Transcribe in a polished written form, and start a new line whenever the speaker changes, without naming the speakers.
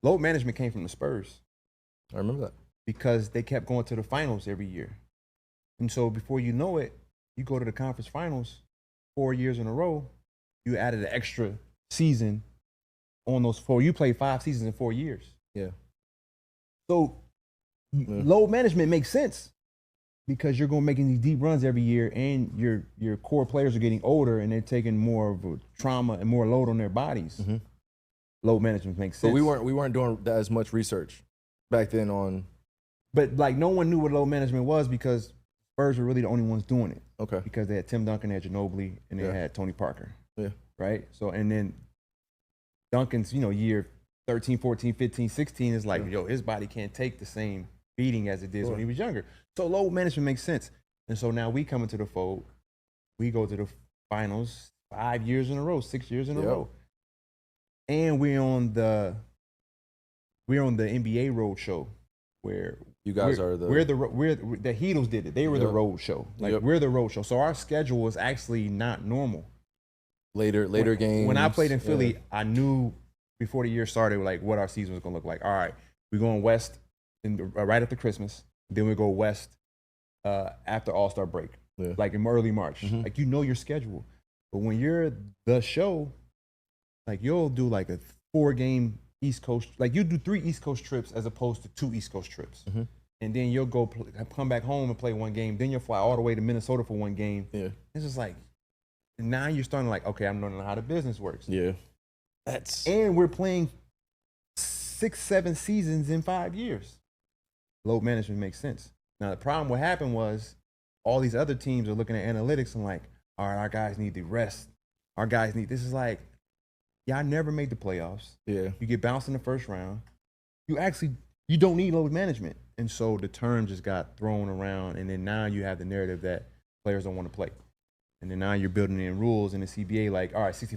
Load management came from the Spurs.
I remember that.
Because they kept going to the finals every year. And so before you know it, you go to the conference finals 4 years in a row, you added an extra season on those 4. You played 5 seasons in 4 years.
Yeah.
So load management makes sense because you're going to making these deep runs every year, and your core players are getting older and they're taking more of a trauma and more load on their bodies.
Mm-hmm.
Load management makes sense.
But we weren't doing as much research back then on.
But like no one knew what load management was because Spurs were really the only ones doing it.
Okay.
Because they had Tim Duncan, they had Ginobili, and they had Tony Parker.
Yeah.
Right? So, and then Duncan's, year 13, 14, 15, 16 is like, his body can't take the same beating as it did when he was younger. So load management makes sense. And so now we come into the fold. We go to the finals 5 years in a row, 6 years in a row. And we're on the NBA road show where
you guys
we're the Heatles did it. They were the road show. Like we're the road show. So our schedule was actually not normal.
Later games.
When I played in Philly, I knew before the year started like what our season was gonna look like. All right, we're going west right after Christmas. Then we go west after All-Star break, like in early March. Like your schedule. But when you're the show, like you'll do like a 4-game East Coast, like you do 3 East Coast trips as opposed to 2 East Coast trips. And then you'll go come back home and play 1 game. Then you'll fly all the way to Minnesota for 1 game. Yeah. It's just like, now you're starting like, okay, I'm learning how the business works.
Yeah.
And we're playing 6, 7 seasons in 5 years. Load management makes sense. Now the problem what happened was all these other teams are looking at analytics and like, all right, our guys need the rest. Our guys need, this is like, y'all never made the playoffs. Yeah. You get bounced in the first round. You don't need load management. And so the term just got thrown around, and then now you have the narrative that players don't want to play. And then now you're building in rules in the CBA like, all right, 60